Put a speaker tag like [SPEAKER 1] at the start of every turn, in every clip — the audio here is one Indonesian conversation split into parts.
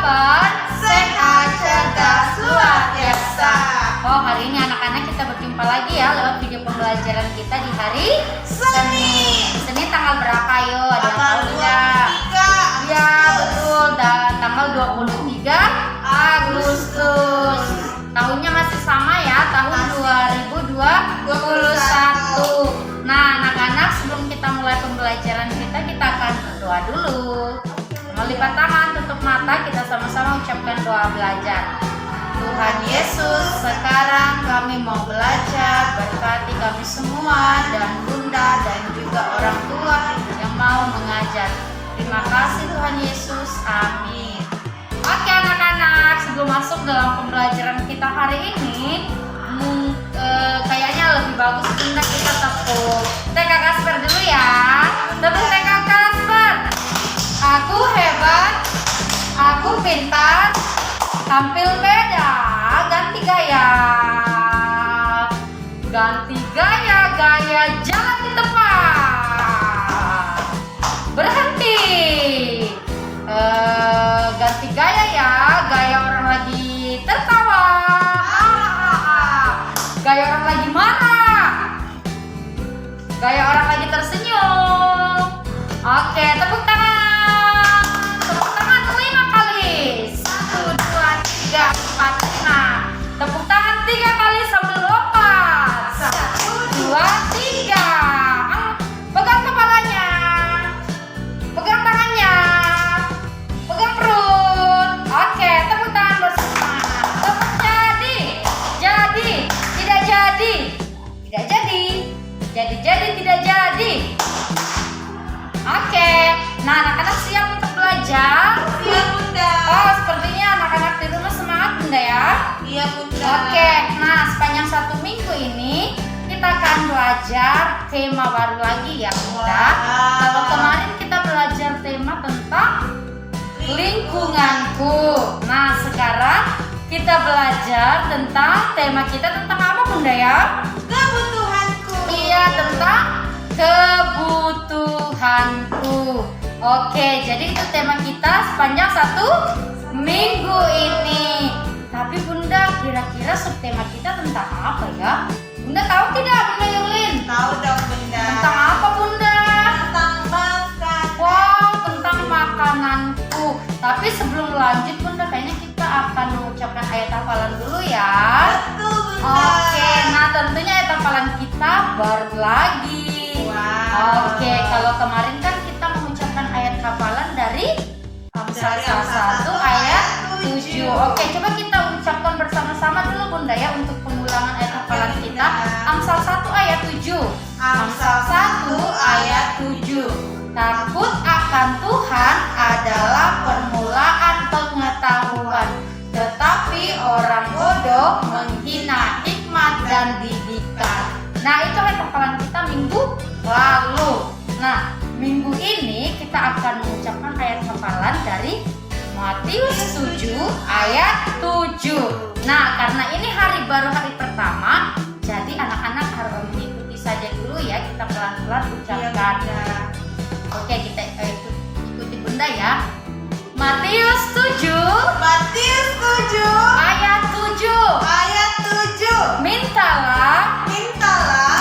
[SPEAKER 1] hebat,
[SPEAKER 2] sehat, cerdas, luar biasa.
[SPEAKER 1] Oh, hari ini anak-anak kita berjumpa lagi ya lewat video pembelajaran kita di hari
[SPEAKER 2] Senin.
[SPEAKER 1] Senin tanggal berapa yo? Ada yang
[SPEAKER 2] Tanggal
[SPEAKER 1] tahu tidak?
[SPEAKER 2] 23
[SPEAKER 1] Ya betul, tanggal 23 Agustus. Tahunnya masih sama ya, tahun 2021. Nah, anak-anak sebelum kita mulai pembelajaran kita akan berdoa dulu. Melipat tangan, tutup mata, kita sama-sama ucapkan doa belajar. Tuhan Yesus, sekarang kami mau belajar, berkati kami semua dan bunda dan juga orang tua yang mau mengajar. Terima kasih Tuhan Yesus, amin. Oke anak-anak, sebelum masuk dalam pembelajaran kita hari ini, kayaknya lebih bagus bunda kita tepuk TK Kasper dulu ya. Tepuk TK Kasper. Aku hebat, aku pintar, tampil beda, ganti gaya. Ganti gaya, gaya jalan di tempat. Berhenti. Ganti gaya ya, gaya orang lagi tertawa. Gaya orang lagi marah. Gaya orang lagi tersenyum. Oke, tepuk tangan. Tepuk tangan 5 kali. 1, 2, 3, 4, 5. Tepuk tangan 3 kali sambil lompat. 1, 2, 3. Pegang kepalanya. Pegang tangannya. Pegang perut. Oke, tepuk tangan bersama. Tepuk jadi. Jadi, tidak jadi. Tidak jadi. Jadi, tidak jadi. Oke, nah anak-anak siap untuk belajar?
[SPEAKER 2] Iya bunda.
[SPEAKER 1] Oh, sepertinya anak-anak di rumah semangat bunda ya.
[SPEAKER 2] Iya bunda.
[SPEAKER 1] Oke, nah sepanjang 1 minggu ini kita akan belajar tema baru lagi ya bunda.
[SPEAKER 2] Wow.
[SPEAKER 1] Kalau kemarin kita belajar tema tentang lingkunganku. Nah sekarang kita belajar tentang tema kita tentang apa bunda ya?
[SPEAKER 2] Kebutuhanku.
[SPEAKER 1] Iya, tentang kebutuhanku. Oke, jadi itu tema kita sepanjang 1 minggu ini. Tapi bunda, kira-kira subtema kita tentang apa ya? Bunda tahu tidak bunda Yulin?
[SPEAKER 2] Tahu dong bunda.
[SPEAKER 1] Tentang apa bunda?
[SPEAKER 2] Tentang makan.
[SPEAKER 1] Wow, tentang makananku. Tapi sebelum lanjut bunda, kayaknya kita akan mengucapkan ayat hafalan dulu ya.
[SPEAKER 2] Betul bunda.
[SPEAKER 1] Oke, nah tentunya ayat hafalan kita baru lagi.
[SPEAKER 2] Wow.
[SPEAKER 1] Oke, kalau kemarin kan kita mengucapkan ayat hafalan dari Amsal
[SPEAKER 2] Dari
[SPEAKER 1] 1 ayat 7. Oke, coba kita ucapkan bersama-sama dulu bunda ya untuk pengulangan ayat hafalan kita. Amsal 1 ayat 7. Amsal 1 ayat 7. Takut akan Tuhan adalah permulaan pengetahuan, tetapi orang bodoh menghina hikmat dan didikan. Nah, itu ayat hafalan kita minggu lalu. Nah, minggu ini kita akan mengucapkan ayat hafalan dari Matius 7 ayat 7. Nah, karena ini hari baru, hari pertama, jadi anak-anak harus mengikuti saja dulu ya. Kita pelan-pelan ucapkan. Oke, kita ikuti bunda ya. Matius 7
[SPEAKER 2] Matius 7
[SPEAKER 1] ayat 7.
[SPEAKER 2] ayat 7.
[SPEAKER 1] Mintalah,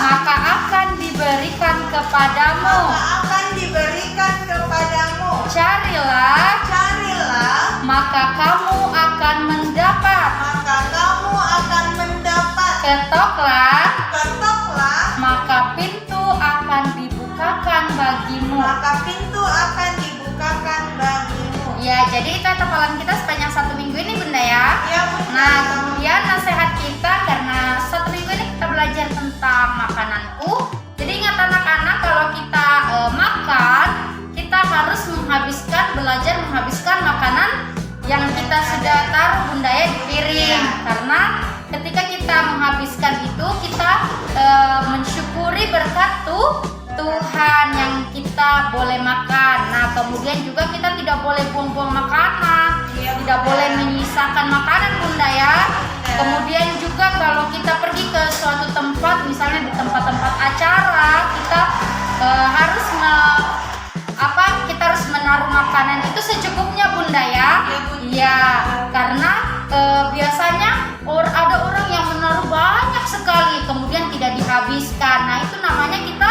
[SPEAKER 1] maka akan diberikan kepadamu.
[SPEAKER 2] Maka akan diberikan kepadamu.
[SPEAKER 1] Carilah, maka kamu akan mendapat.
[SPEAKER 2] Maka kamu akan mendapat.
[SPEAKER 1] Ketoklah,
[SPEAKER 2] Ketoklah,
[SPEAKER 1] maka pintu akan dibukakan bagimu.
[SPEAKER 2] maka pintu akan dibukakan bagimu.
[SPEAKER 1] Ya, jadi itu hafalan kita sepanjang 1 minggu ini bunda ya.
[SPEAKER 2] Ya bunda.
[SPEAKER 1] Nah, kemudian nasihat kita karena 1 minggu ini kita belajar tentang makananku. Jadi ingat anak-anak, kalau kita makan, kita harus belajar menghabiskan makanan yang kita sudah taruh bunda ya di piring. Karena ketika kita menghabiskan itu, kita mensyukuri berkat Tuhan yang kita boleh makan. Nah, kemudian juga kita tidak boleh buang-buang makanan, tidak boleh menyisakan makanan bunda ya. Kemudian juga kalau kita pergi ke suatu tempat, misalnya di tempat-tempat acara, kita harus kita harus menaruh makanan itu secukupnya bunda ya. Ya, karena biasanya ada orang yang menaruh banyak sekali kemudian tidak dihabiskan. Nah, itu namanya kita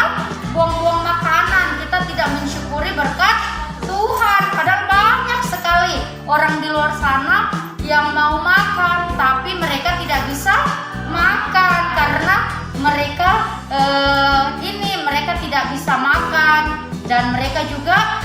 [SPEAKER 1] buang-buang makanan. Kita tidak mensyukuri berkat Tuhan. Padahal banyak sekali orang di luar sana yang mau makan, tapi mereka tidak bisa makan karena mereka mereka tidak bisa makan, dan mereka juga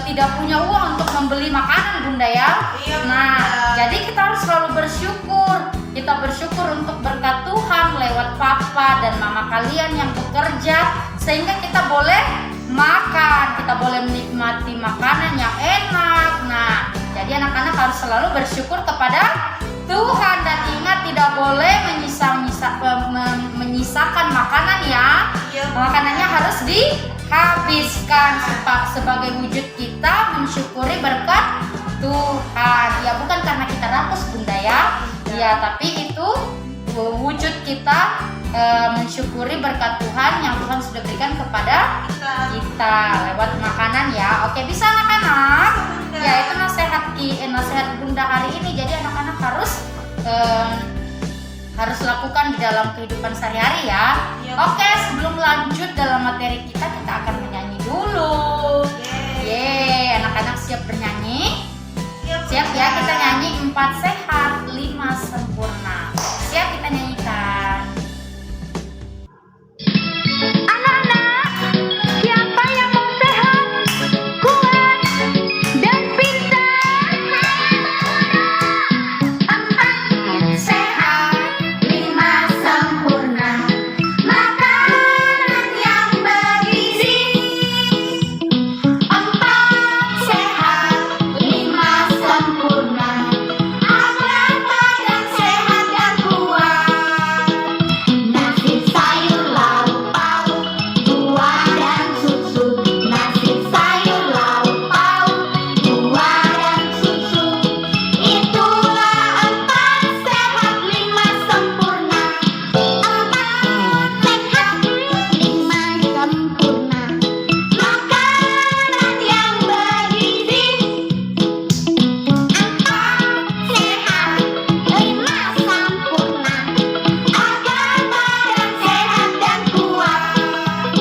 [SPEAKER 1] tidak punya uang untuk membeli makanan, Bunda ya.
[SPEAKER 2] Iya,
[SPEAKER 1] Nah,
[SPEAKER 2] Bunda.
[SPEAKER 1] jadi kita harus selalu bersyukur. Kita bersyukur untuk berkat Tuhan lewat papa dan mama kalian yang bekerja, sehingga kita boleh makan, kita boleh menikmati makanan yang enak. Nah, jadi anak-anak harus selalu bersyukur kepada Tuhan, dan ingat tidak boleh menyisakan makanan ya.
[SPEAKER 2] Iya,
[SPEAKER 1] Makanannya harus dihabiskan sebagai wujud kita mensyukuri berkat Tuhan. Ya, bukan karena kita rakus, Bunda ya. Ya, tapi itu wujud kita mensyukuri berkat Tuhan yang Tuhan sudah berikan kepada kita lewat makanan ya. Oke, bisa anak-anak? Ya, itu nasihat Bunda hari ini. Jadi anak-anak harus lakukan di dalam kehidupan sehari-hari ya. Oke, sebelum lanjut dalam materi kita akan menyanyi dulu. Yeay, anak-anak siap bernyanyi? Siap ya, kita nyanyi 4 sehat, 5 sempurna. Siap kita nyanyikan.
[SPEAKER 3] Anak-anak, siapa yang mau sehat, kuat, dan pintar?
[SPEAKER 1] 4 sehat, 5 sempurna.
[SPEAKER 3] Makanan yang bergizi.
[SPEAKER 1] 4 sehat,
[SPEAKER 3] 5 sempurna, agar badan sehat dan kuat. Nasi sayur lauk pauk, buah dan susu. Nasi sayur lauk pauk, buah dan susu. Itulah 4 sehat 5 sempurna. 4 sehat 5 sempurna, makanan yang bergizi. 4 sehat 5 sempurna, agar badan sehat dan kuat.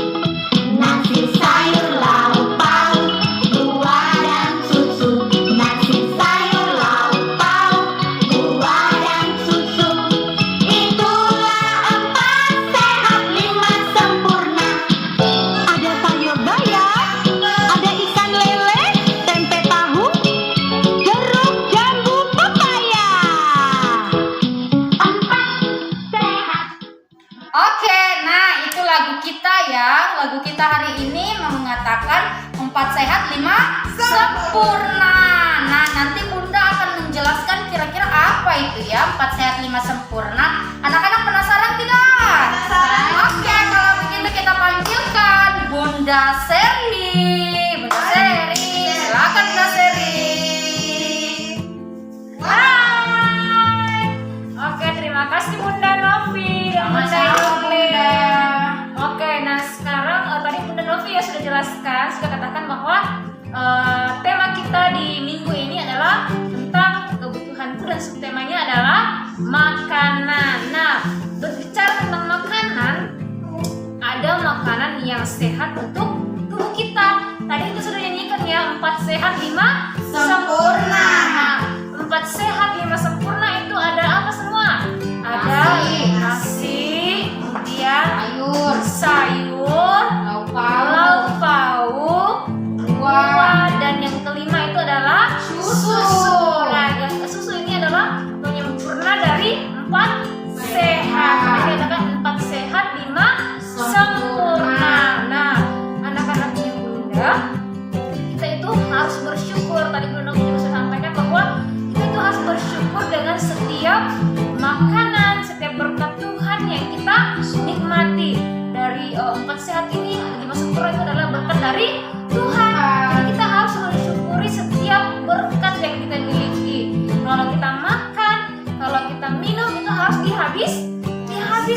[SPEAKER 3] Nasi sayur lauk pauk, buah dan susu. Nasi sayur lauk pauk, buah dan susu. Itulah 4 sehat 5 sempurna. Ada sayur bayam, ada ikan lele, tempe tahu, jeruk, jambu, pepaya. 4 sehat.
[SPEAKER 1] Oke, nah itu lagu kita ya. Lagu kita hari ini mengatakan 4 sehat 5 sempurna. Nah, nanti Bunda akan menjelaskan kira-kira apa itu ya 4 sehat 5 sempurna. Anak-anak penasaran tidak?
[SPEAKER 2] Penasaran.
[SPEAKER 1] Oke, kalau begitu kita panggilkan Bunda Seri. Bunda Seri, silakan Bunda Seri. Hai.
[SPEAKER 4] Oke, terima kasih Bunda Novi dan Bunda
[SPEAKER 1] Sama-sama,
[SPEAKER 4] Yuli.
[SPEAKER 1] Bunda.
[SPEAKER 4] Oke, nah sekarang tadi Bunda Novi ya sudah jelaskan, sudah katakan bahwa tema kita di minggu ini adalah tentang kebutuhanku, dan subtemanya adalah makanan. Nah, berbicara tentang makanan, ada makanan yang sehat untuk tubuh kita. Tadi kita sudah nyanyikan ya, 4 sehat 5
[SPEAKER 2] Sempurna.
[SPEAKER 4] Nah, 4 sehat 5 sempurna itu ada apa semua? Ada nasi, kemudian sayur, lauk pauk, buah, dan yang kelima itu adalah susu. Nah, susu ini adalah penyempurna dari 4 sehat. Jadi katakan 4 sehat 5 sempurna. Nah, anak-anaknya Bunda, kita itu harus bersyukur. Tadi Bunda juga sudah sampaikan bahwa kita itu harus bersyukur dengan setiap makanan, setiap berkat Tuhan yang kita nikmati. Dari 4 sehat ini, 5 sempurna itu adalah berkat dari Tuhan. Jadi kita harus mensyukuri setiap berkat yang kita miliki. Kalau kita makan, kalau kita minum, itu harus dihabiskan,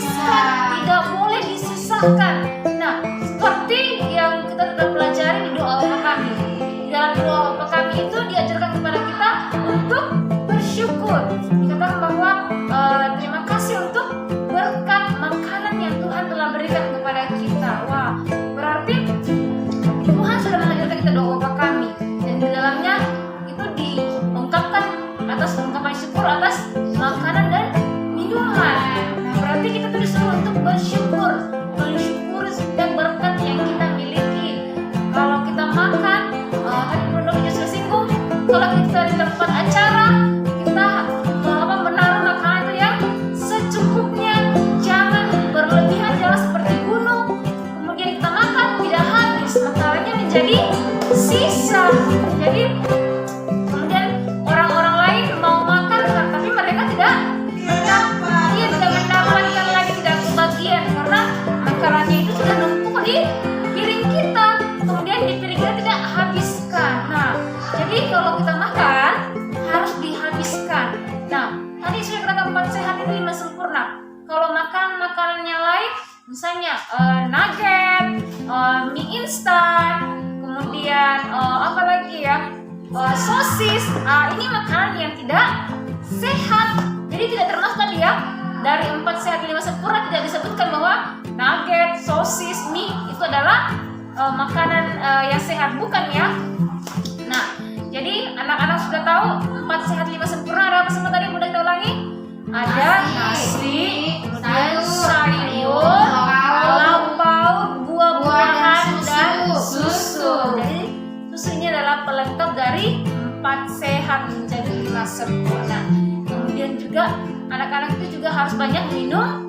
[SPEAKER 4] tidak boleh disisakan. Nah, seperti yang kita sudah pelajari di doa Bapa Kami. Di dalam doa Bapa Kami itu diajarkan kepada kita untuk kita doa Bapa kami, dan di dalamnya itu diungkapkan atas ungkapan syukur atas makanan dan minuman. Nah, berarti kita tuh disuruh untuk bersyukur, mensyukuri setiap berkat yang kita miliki. Kalau kita makan, tadi Bruno juga sudah singgung, kalau kita di tempat acara, kita menaruh makanan itu yang secukupnya, jangan berlebihan, jangan seperti gunung. Kemudian kita makan tidak habis, makanannya menjadi sisa. Jadi kemudian orang-orang lain mau makan, tapi mereka tidak mendapatkan lagi, tidak kebagian karena makanannya itu sudah numpuk di piring kita, kemudian di piring kita tidak habiskan. Nah, jadi kalau kita makan harus dihabiskan. Nah, tadi sudah kata 4 sehat itu 5 sempurna. Kalau makan makanan yang lain, misalnya nugget, mie instan, kemudian apa lagi ya, sosis, ini makanan yang tidak sehat. Jadi tidak termasuk tadi ya, dari 4 sehat 5 sempurna tidak disebutkan bahwa nugget, sosis, mie itu adalah makanan yang sehat, bukan ya. Nah, jadi anak-anak sudah tahu 4 sehat 5 sempurna ada apa semua tadi? Mudah kita ulangi. Ada nasi, kemudian sayur, lauk pauk, buah-buahan dan susu. Jadi susu ini adalah pelengkap dari 4 sehat menjadi 5 sempurna. Kemudian juga anak-anak itu juga harus banyak minum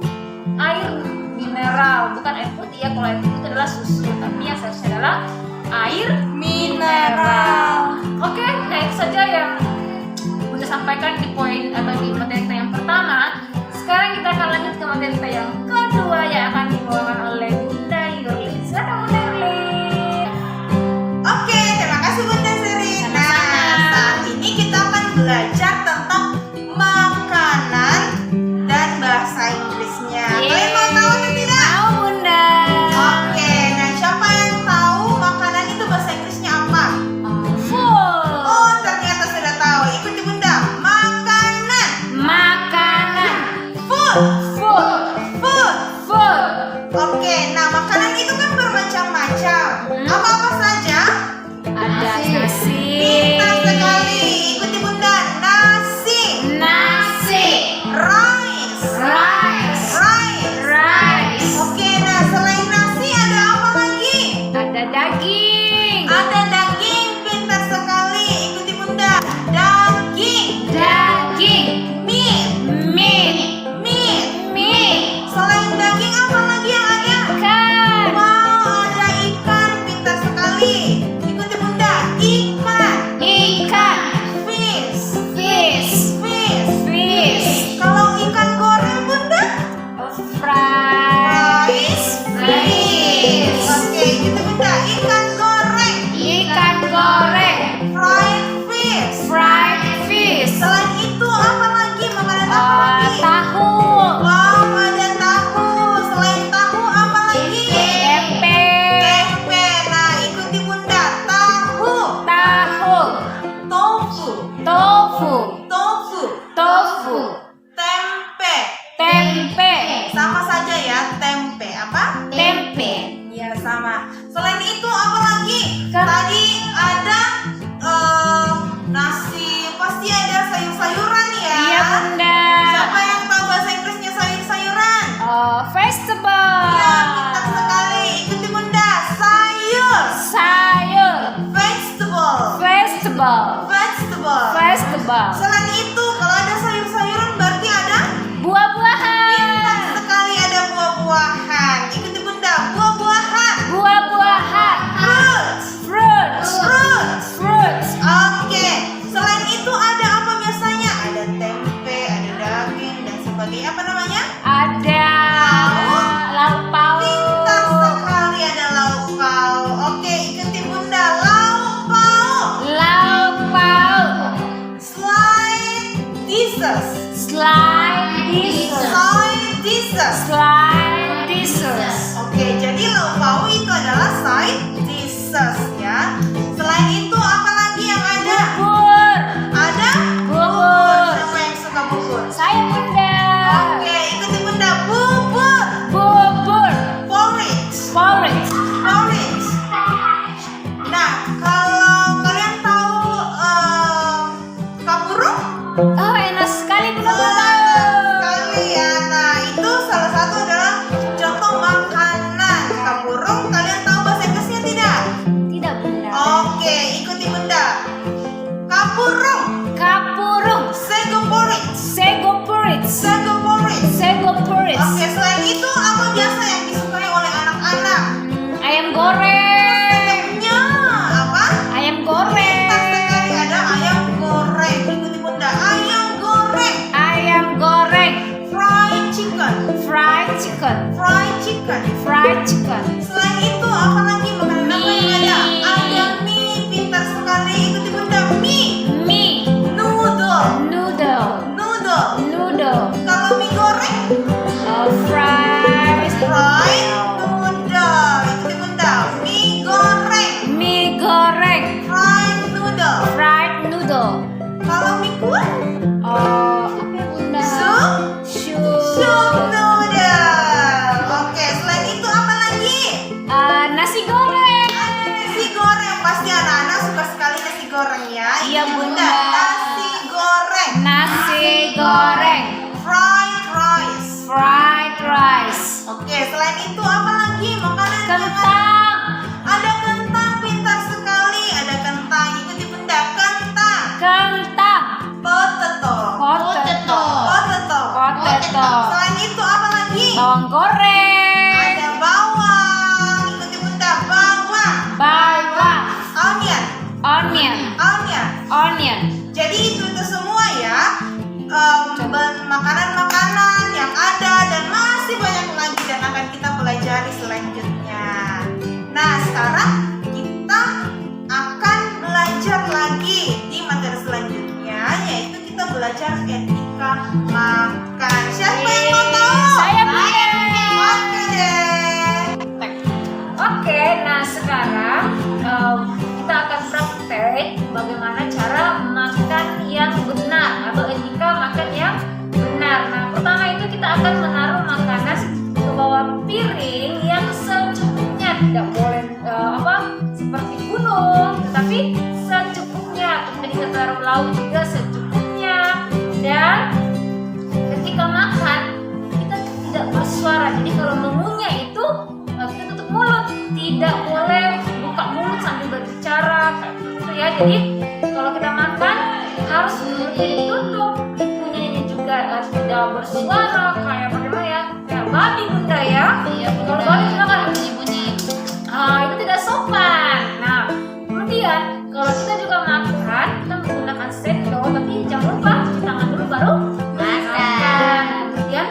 [SPEAKER 4] air mineral, bukan air putih ya. Kalau air putih itu adalah susu, tapi yang seharusnya adalah air mineral. Oke, nah itu saja yang Bunda sampaikan di poin atau di materi kita yang pertama. Sekarang kita akan lanjut ke materi kita yang kedua yang akan dibawakan oleh Bunda Yurlin. Silakan Bunda Yurlin.
[SPEAKER 2] Oke, terima kasih Bunda Seri. Nah, saat ini kita akan belajar tentang makanan dan bahasa Inggrisnya. Kalian mau tahu atau tidak?
[SPEAKER 4] Tahu Bunda.
[SPEAKER 2] Oke, nah siapa yang tahu makanan itu bahasa Inggrisnya apa?
[SPEAKER 4] Food.
[SPEAKER 2] Oh, ternyata sudah tahu. Ikuti Bunda.
[SPEAKER 4] Makanan.
[SPEAKER 2] Food.
[SPEAKER 4] Food.
[SPEAKER 2] Food.
[SPEAKER 4] Food.
[SPEAKER 2] Oke, nah makanan itu kan bermacam-macam. Apa-apa saja?
[SPEAKER 4] Ada nasi.
[SPEAKER 2] Pintar sekali. Ikuti Bunda. Nasi.
[SPEAKER 4] Nasi.
[SPEAKER 2] Rice.
[SPEAKER 4] Rice.
[SPEAKER 2] Rice.
[SPEAKER 4] Rice.
[SPEAKER 2] Oke, nah selain nasi ada apa lagi?
[SPEAKER 4] Ada daging.
[SPEAKER 2] Ada daging. Pintar sekali. Ikuti Bunda. Daging.
[SPEAKER 4] Daging.
[SPEAKER 2] Meat.
[SPEAKER 4] Meat.
[SPEAKER 2] Meat.
[SPEAKER 4] Meat.
[SPEAKER 2] Selain daging apa lagi yang ada?
[SPEAKER 4] Ikan.
[SPEAKER 2] Wow, ada ikan. Pintar sekali. Ikuti Bunda. Ikan.
[SPEAKER 4] Ikan.
[SPEAKER 2] Fish.
[SPEAKER 4] Fish.
[SPEAKER 2] Fish.
[SPEAKER 4] Fish.
[SPEAKER 2] Kalau ikan goreng Bunda?
[SPEAKER 4] Fries. Fish.
[SPEAKER 2] Oke, ikuti Bunda. Ikan goreng.
[SPEAKER 4] Ikan goreng.
[SPEAKER 2] Fried fish.
[SPEAKER 4] Fried fish.
[SPEAKER 2] Selain itu apa lagi? Makanan apa lagi?
[SPEAKER 4] Tahu.
[SPEAKER 2] Wow, ada tahu. Selain tahu apa lagi?
[SPEAKER 4] Tempe.
[SPEAKER 2] Tempe. Nah, ikuti Bunda. Tahu.
[SPEAKER 4] Tahu.
[SPEAKER 2] Tofu.
[SPEAKER 4] Tofu.
[SPEAKER 2] Tofu.
[SPEAKER 4] Tofu.
[SPEAKER 2] Tempe.
[SPEAKER 4] Tempe.
[SPEAKER 2] Sama saja ya, tempe. Apa?
[SPEAKER 4] Tempe.
[SPEAKER 2] Iya, sama. Selain itu apa lagi?
[SPEAKER 4] Kan-
[SPEAKER 2] Tadi ada nasi, pasti ada sayur-sayuran ya.
[SPEAKER 4] Iya Bunda.
[SPEAKER 2] Siapa yang tahu bahasa Inggrisnya sayur-sayuran?
[SPEAKER 4] Vegetable.
[SPEAKER 2] Ya, pintar sekali. Ikuti Bunda. Sayur.
[SPEAKER 4] Sayur.
[SPEAKER 2] Vegetable.
[SPEAKER 4] Vegetable.
[SPEAKER 2] Vegetable.
[SPEAKER 4] Vegetable.
[SPEAKER 2] Selain itu, kalau ada sayur-sayuran berarti ada
[SPEAKER 4] Buah-buahan.
[SPEAKER 2] sekali ada buah-buahan. Ikuti Bunda. Buah-buahan.
[SPEAKER 4] Buah-buahan.
[SPEAKER 2] Fruits.
[SPEAKER 4] Fruits.
[SPEAKER 2] Fruits.
[SPEAKER 4] Fruits.
[SPEAKER 2] Oke. Selain itu ada apa biasanya? Ada tempe, ada daging dan sebagainya. Apa namanya?
[SPEAKER 4] Ada lauk pauk.
[SPEAKER 2] Pintar sekali, ada lauk pauk. Oke, ikuti Bunda. Lauk pauk.
[SPEAKER 4] Lauk pauk.
[SPEAKER 2] Side dishes.
[SPEAKER 4] Slide dishes.
[SPEAKER 2] Side dishes.
[SPEAKER 4] Slide dishes.
[SPEAKER 2] Oke, jadi lauk pauk itu adalah side dishes ya. Selain itu apa lagi yang ada?
[SPEAKER 4] Bubur.
[SPEAKER 2] Ada
[SPEAKER 4] Bubur.
[SPEAKER 2] Siapa yang suka bubur?
[SPEAKER 4] Saya Bunda.
[SPEAKER 2] Oke, ikuti Bunda. Bubur.
[SPEAKER 4] Bubur.
[SPEAKER 2] Porridge.
[SPEAKER 4] Porridge.
[SPEAKER 2] Porridge. Nah, kalau Kapurung.
[SPEAKER 4] kapurung,
[SPEAKER 2] Segoporit.
[SPEAKER 4] segopurit,
[SPEAKER 2] Segoporit.
[SPEAKER 4] segopurit,
[SPEAKER 2] Oke, selain itu apa biasa yang disukai oleh anak-anak?
[SPEAKER 4] ayam goreng,
[SPEAKER 2] Ya, apa?
[SPEAKER 4] ayam goreng,
[SPEAKER 2] Pintar sekali, ada ayam goreng. Ikuti bunda, ayam goreng.
[SPEAKER 4] ayam goreng,
[SPEAKER 2] Fried chicken.
[SPEAKER 4] fried chicken,
[SPEAKER 2] Fried chicken.
[SPEAKER 4] fried chicken,
[SPEAKER 2] Selain itu apa lagi makanan apa yang ada?
[SPEAKER 4] Mie.
[SPEAKER 2] Ada mie, pintar sekali. Ikuti bunda, mie.
[SPEAKER 4] mie,
[SPEAKER 2] Noodle.
[SPEAKER 4] noodle,
[SPEAKER 2] Noodle.
[SPEAKER 4] noodle,
[SPEAKER 2] Kalau mie goreng,
[SPEAKER 4] fries,
[SPEAKER 2] fried noodle. Ikuti bunda, mie goreng.
[SPEAKER 4] mie goreng,
[SPEAKER 2] Fried noodle.
[SPEAKER 4] fried noodle,
[SPEAKER 2] Kalau mie kuah,
[SPEAKER 4] apa ya bunda?
[SPEAKER 2] soup. Soup noodle. Oke, selain itu apa lagi?
[SPEAKER 4] Nasi goreng,
[SPEAKER 2] Nasi goreng. Pasti anak-anak suka sekali nasi goreng ya.
[SPEAKER 4] Iya,
[SPEAKER 2] Ikuti
[SPEAKER 4] Bunda.
[SPEAKER 2] Nasi goreng.
[SPEAKER 4] nasi goreng,
[SPEAKER 2] Fried rice.
[SPEAKER 4] fried rice,
[SPEAKER 2] Oke, selain itu apa lagi makanan yang ada?
[SPEAKER 4] kentang,
[SPEAKER 2] Ada kentang, pintar sekali. Ada kentang. Ikuti bunda, kentang.
[SPEAKER 4] kentang,
[SPEAKER 2] Potato.
[SPEAKER 4] potato,
[SPEAKER 2] Potato.
[SPEAKER 4] potato,
[SPEAKER 2] Selain itu apa lagi?
[SPEAKER 4] bawang goreng,
[SPEAKER 2] Ada bawang. Ikuti bunda, bawang.
[SPEAKER 4] bawang,
[SPEAKER 2] Onion.
[SPEAKER 4] onion,
[SPEAKER 2] Onion.
[SPEAKER 4] onion,
[SPEAKER 2] Jadi itu semua ya makanan-makanan yang ada dan masih banyak lagi dan akan kita pelajari selanjutnya. Nah, sekarang kita akan belajar lagi di materi selanjutnya, yaitu kita belajar etika makan. Siapa yang mau tahu?
[SPEAKER 4] Saya Bunda.
[SPEAKER 2] Oke deh.
[SPEAKER 4] Oke, nah sekarang kita akan praktek bagaimana cara makan yang benar atau etika makan yang benar. Nah, pertama itu kita akan menaruh makanan ke bawah piring yang secukupnya, tidak boleh seperti gunung, tetapi secukupnya. Kemudian kita taruh lauk juga secukupnya, dan ketika makan kita tidak bersuara. Jadi kalau mengunyah itu kita tutup mulut, tidak boleh buka mulut sambil berbicara kayak gitu ya. Jadi kalau kita makan harus mulutnya ditutup, kunyahnya juga tidak bersuara kayak bagaimana ya, kayak babi bunda ya.
[SPEAKER 1] Iya,
[SPEAKER 4] Kalau
[SPEAKER 1] Bunda.
[SPEAKER 4] babi juga kan
[SPEAKER 1] Bunyi-bunyi.
[SPEAKER 4] itu tidak sopan. Nah, kemudian kalau kita juga makan, kita menggunakan sendok, tapi jangan lupa cuci tangan dulu baru makan. Kemudian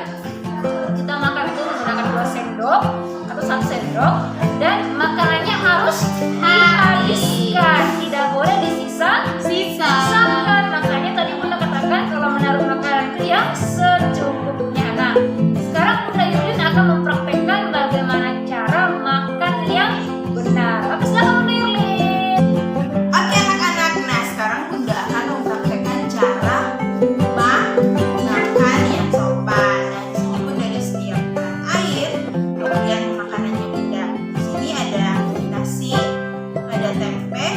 [SPEAKER 4] kita makan itu menggunakan 2 sendok atau 1 sendok, dan makanannya harus dihabiskan, tidak boleh disisa-sisakan. Makanya tadi Bunda katakan kalau menaruh makanan itu yang secukupnya. Nah, sekarang Bunda Yulin akan mempraktekkan bagaimana cara makan yang benar. Oke, silakan Bunda Yulin.
[SPEAKER 2] Oke anak-anak, nah sekarang bunda akan mempraktekkan cara makan yang sopan. Nah, di sini bunda disediakan air, kemudian makanannya bunda. Di sini ada nasi, ada tempe,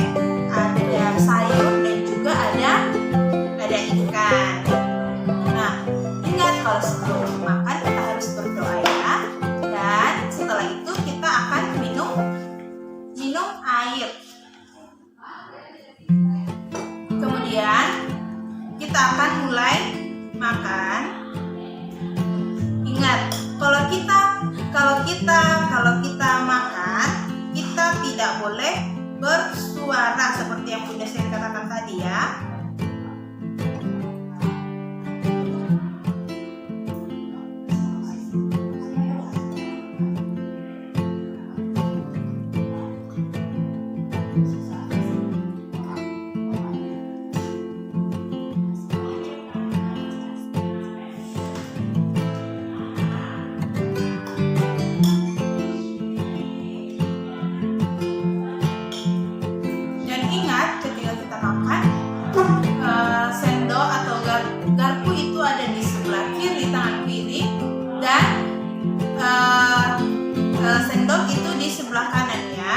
[SPEAKER 2] ada sayur, dan juga ada ikan. Nah, ingat kalau sebelum makan kita harus berdoa ya. Dan setelah itu kita akan minum air. Kemudian kita akan mulai makan. Ingat, kalau kita makan, kita tidak boleh bersuara seperti yang Bunda Seri katakan tadi ya. Dan ingat ketika kita makan, sendok atau garpu itu ada di sebelah kiri tangan kiri, dan sendok itu di sebelah kanan ya.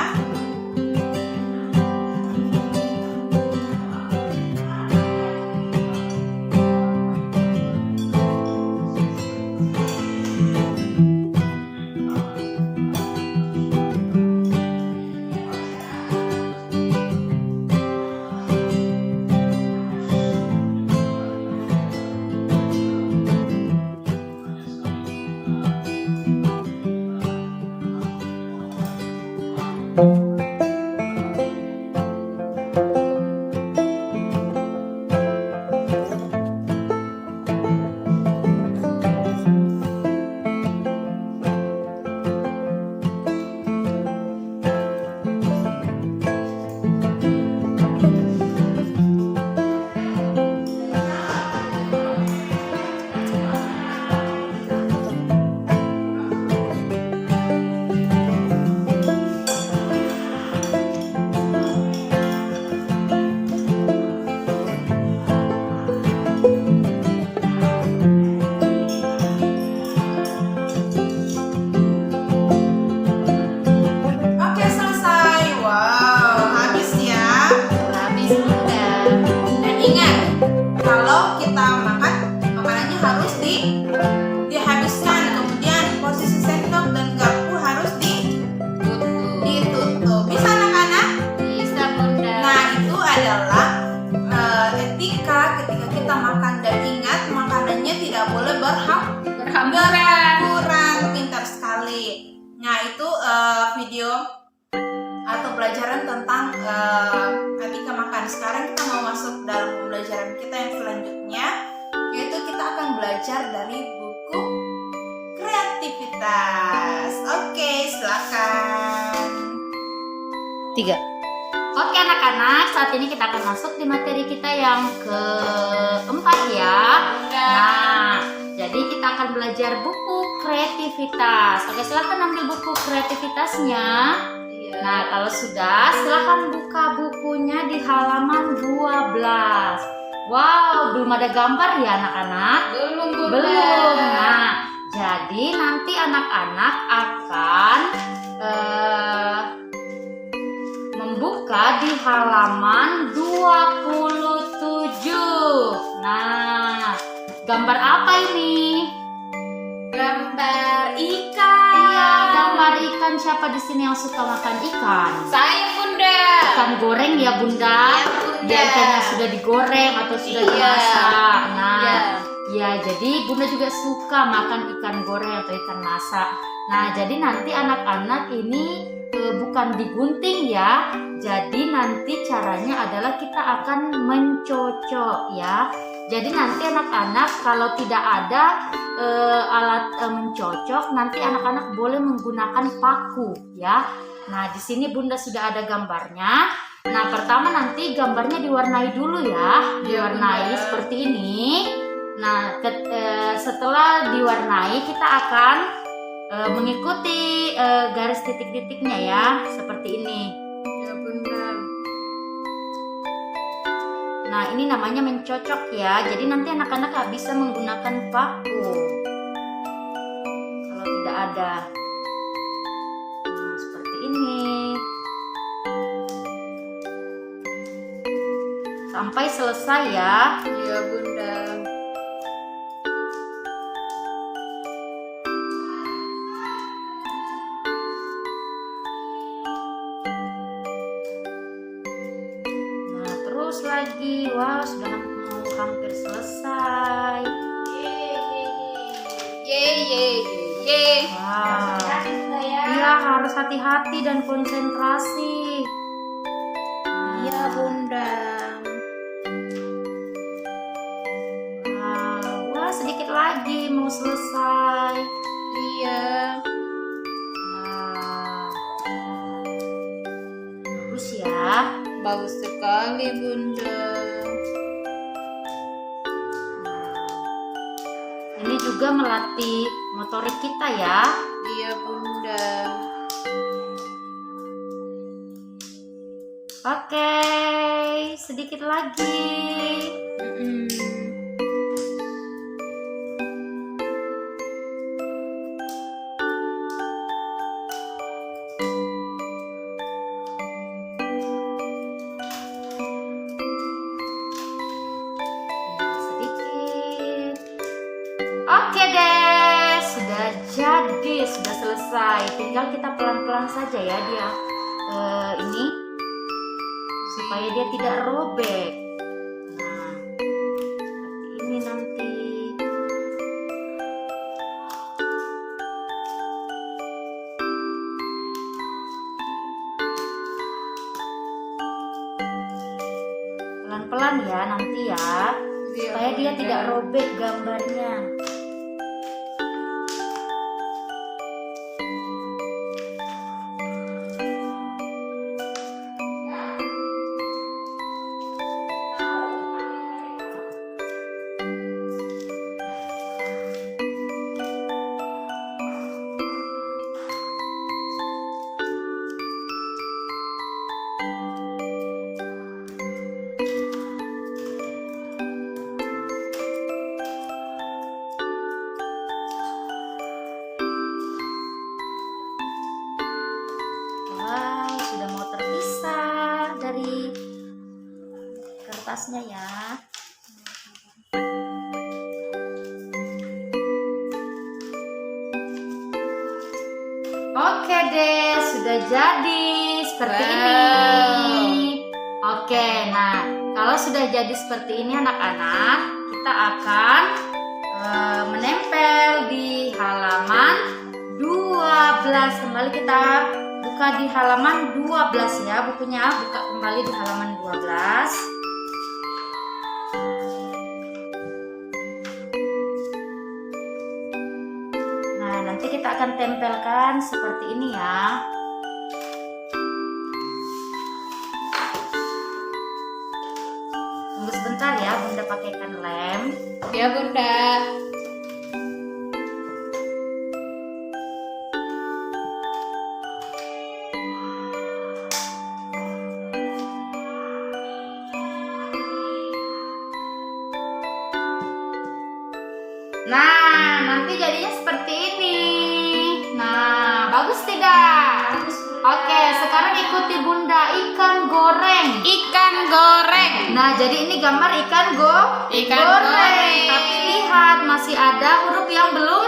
[SPEAKER 2] berhamburan. Pintar sekali. Nah, itu video atau pelajaran tentang etika makan. Sekarang kita mau masuk dalam pembelajaran kita yang selanjutnya, yaitu kita akan belajar dari buku kreativitas. Oke, silakan.
[SPEAKER 1] 3. Oke anak-anak, saat ini kita akan masuk di materi kita yang keempat ya. Nah, jadi kita akan belajar buku kreativitas. Oke, silakan ambil buku kreativitasnya. Nah, kalau sudah, silakan buka bukunya di halaman 12. Wow, belum ada gambar ya anak-anak? Belum. Nah, jadi nanti anak-anak akan membuka di halaman 27. Nah, gambar apa ini?
[SPEAKER 4] Gambar ikan.
[SPEAKER 1] Iya, gambar ikan. Siapa di sini yang suka makan ikan?
[SPEAKER 4] Saya Bunda.
[SPEAKER 1] Ikan goreng ya Bunda.
[SPEAKER 4] Iya, Bunda.
[SPEAKER 1] Dia ikannya sudah digoreng atau sudah
[SPEAKER 4] Iya.
[SPEAKER 1] dimasak. Nah,
[SPEAKER 4] Iya.
[SPEAKER 1] ya jadi Bunda juga suka makan ikan goreng atau ikan masak. Nah, jadi nanti anak-anak ini bukan digunting ya. Jadi nanti caranya adalah kita akan mencocok ya. Jadi nanti anak-anak kalau tidak ada alat mencocok, nanti anak-anak boleh menggunakan paku ya. Nah, di sini Bunda sudah ada gambarnya. Nah, pertama nanti gambarnya diwarnai dulu ya. Diwarnai seperti ini. Nah, setelah diwarnai kita akan mengikuti garis titik-titiknya ya, seperti ini.
[SPEAKER 4] Ya Bunda.
[SPEAKER 1] Nah, ini namanya mencocok ya. Jadi nanti anak-anak nggak bisa menggunakan paku kalau tidak ada. Nah, seperti ini. Sampai selesai ya.
[SPEAKER 4] Iya Bunda.
[SPEAKER 1] Nah, terus lagi. Wah, sudah mau hampir selesai.
[SPEAKER 4] Ye.
[SPEAKER 1] Wah.
[SPEAKER 4] Bunda ya.
[SPEAKER 1] Iya, harus hati-hati dan konsentrasi.
[SPEAKER 4] Iya Bunda.
[SPEAKER 1] Wah, sedikit lagi mau selesai.
[SPEAKER 4] Iya.
[SPEAKER 1] Wah. Bagus ya.
[SPEAKER 4] Bagus sekali Bunda.
[SPEAKER 1] Ini juga melatih motorik kita ya.
[SPEAKER 4] Iya Bunda.
[SPEAKER 1] Oke, sedikit lagi. Sedikit. Oke deh, sudah jadi, sudah selesai. Tinggal kita pelan-pelan saja ya dia ini supaya dia tidak robek. Nah, seperti ini nanti. Pelan-pelan ya nanti ya, supaya dia tidak robek gambarnya. Wow, sudah mau terpisah dari kertasnya ya. Oke deh, sudah jadi seperti ini. Oke, nah kalau sudah jadi seperti ini anak-anak, kita akan menempel di halaman 12. Kembali kita buka di halaman 12 ya, bukunya buka kembali di halaman 12. Nah, nanti kita akan tempelkan seperti ini ya. Tunggu sebentar ya, Bunda pakaikan lem.
[SPEAKER 4] Ya Bunda.
[SPEAKER 1] Nah, nanti jadinya seperti ini. Nah, bagus tidak? Oke, sekarang ikuti Bunda, ikan goreng.
[SPEAKER 4] Ikan goreng.
[SPEAKER 1] Nah, jadi ini gambar ikan
[SPEAKER 4] Ikan goreng.
[SPEAKER 1] Tapi lihat, masih ada huruf yang belum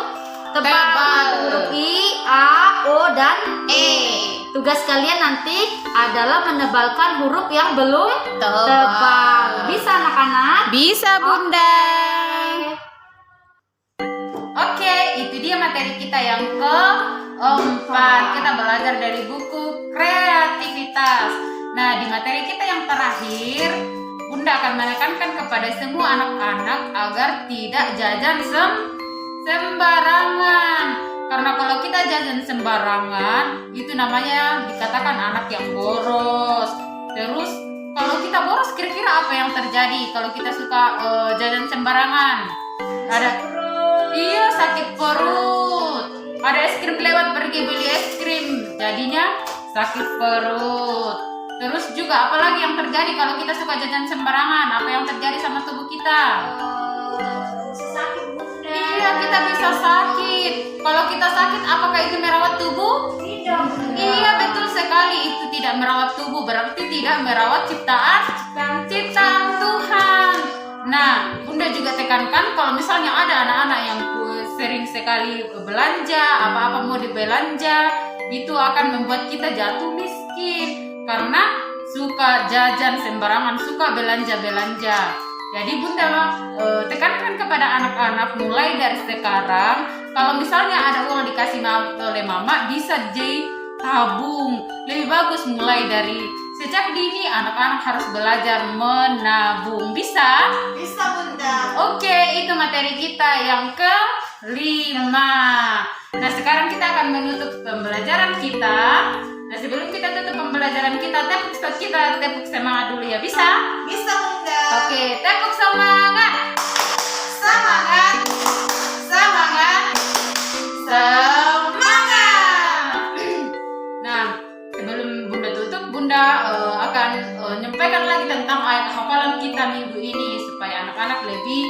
[SPEAKER 1] tebal.
[SPEAKER 4] Tebal.
[SPEAKER 1] Huruf I, A, O, dan
[SPEAKER 4] E.
[SPEAKER 1] Tugas kalian nanti adalah menebalkan huruf yang belum
[SPEAKER 4] Tebal.
[SPEAKER 1] tebal. Bisa anak-anak?
[SPEAKER 4] Bisa Bunda. Oke, itu dia materi kita yang keempat. Kita belajar dari buku kreativitas. Nah, di materi kita yang terakhir, Bunda akan menekankan kepada semua anak-anak agar tidak jajan sembarangan. Karena kalau kita jajan sembarangan, itu namanya dikatakan anak yang boros. Terus, kalau kita boros, kira-kira apa yang terjadi kalau kita suka jajan sembarangan? Iya, sakit perut. Ada es krim lewat, pergi beli es krim, jadinya sakit perut. Terus juga apalagi yang terjadi kalau kita suka jajan sembarangan? Apa yang terjadi sama tubuh kita?
[SPEAKER 1] Sakit Bunda.
[SPEAKER 4] Iya, kita bisa sakit. Kalau kita sakit, apakah itu merawat tubuh?
[SPEAKER 1] Tidak Bunda.
[SPEAKER 4] Iya, betul sekali. Itu tidak merawat tubuh, berarti tidak merawat ciptaan Tuhan. Nah, Bunda juga tekankan kalau misalnya ada anak-anak yang sering sekali belanja, apa-apa mau dibelanja, itu akan membuat kita jatuh miskin karena suka jajan sembarangan, suka belanja-belanja. Jadi Bunda tekankan kepada anak-anak mulai dari sekarang, kalau misalnya ada uang dikasih oleh mama, bisa ditabung. Lebih bagus mulai dari sejak dini anak-anak harus belajar menabung. Bisa?
[SPEAKER 2] Bisa Bunda.
[SPEAKER 4] Oke, itu materi kita yang ke-5. Nah, sekarang kita akan menutup pembelajaran kita. Nah, sebelum kita tutup pembelajaran kita, tepuk semangat dulu ya. Bisa?
[SPEAKER 2] Bisa Bunda.
[SPEAKER 4] Oke, tepuk semangat.
[SPEAKER 2] Semangat. Semangat. Semangat.
[SPEAKER 4] Nah, sebelum Bunda tutup, Bunda akan menyampaikan lagi tentang ayat hafalan kita minggu ini supaya anak-anak lebih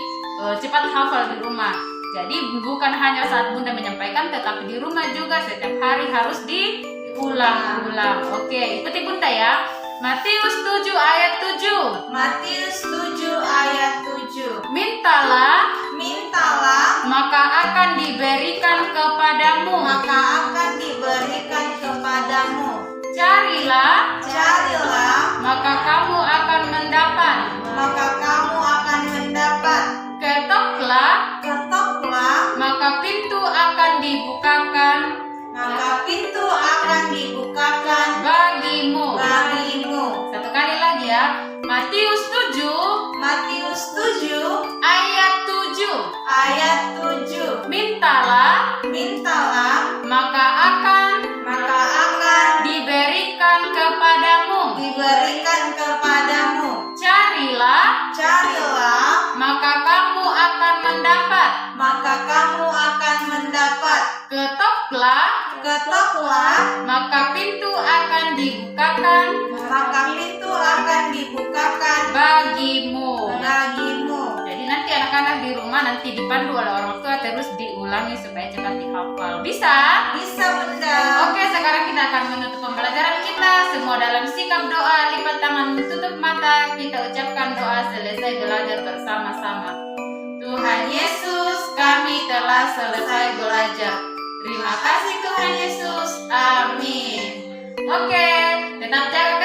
[SPEAKER 4] cepat hafal di rumah. Jadi bukan hanya saat Bunda menyampaikan, tetapi di rumah juga setiap hari harus diulang-ulang. Oke, ikuti Bunda ya. Matius 7 ayat 7.
[SPEAKER 2] Matius 7 ayat 7.
[SPEAKER 4] Mintalah,
[SPEAKER 2] Mintalah,
[SPEAKER 4] akan diberikan kepadamu.
[SPEAKER 2] maka akan diberikan kepadamu.
[SPEAKER 4] Carilah,
[SPEAKER 2] Carilah,
[SPEAKER 4] kamu akan mendapat.
[SPEAKER 2] maka kamu akan mendapat.
[SPEAKER 4] Ketoklah,
[SPEAKER 2] Ketoklah,
[SPEAKER 4] pintu akan dibukakan
[SPEAKER 2] maka pintu akan dibukakan
[SPEAKER 4] bagimu.
[SPEAKER 2] bagimu.
[SPEAKER 4] Satu kali lagi ya. Matius 7
[SPEAKER 2] Matius 7
[SPEAKER 4] ayat 7.
[SPEAKER 2] ayat 7.
[SPEAKER 4] Mintalah,
[SPEAKER 2] Mintalah,
[SPEAKER 4] akan
[SPEAKER 2] maka akan
[SPEAKER 4] diberikan kepadamu.
[SPEAKER 2] diberikan kepadamu.
[SPEAKER 4] Carilah,
[SPEAKER 2] Carilah,
[SPEAKER 4] kamu akan mendapat.
[SPEAKER 2] maka kamu akan mendapat.
[SPEAKER 4] Ketoklah,
[SPEAKER 2] Ketoklah,
[SPEAKER 4] pintu akan dibukakan
[SPEAKER 2] maka pintu akan dibukakan
[SPEAKER 4] bagimu.
[SPEAKER 2] bagimu.
[SPEAKER 4] Jadi nanti anak-anak di rumah nanti dipandu oleh orang tua, terus diulangi supaya cepat dihafal. Bisa?
[SPEAKER 2] Bisa Bunda.
[SPEAKER 4] Oke, sekarang kita akan menutup pembelajaran kita. Semua dalam sikap doa, lipat tangan, tutup mata. Kita ucapkan doa selesai belajar bersama-sama. Tuhan Yesus, kami telah selesai belajar. Terima kasih Tuhan Yesus. Amin. Oke, tetap jaga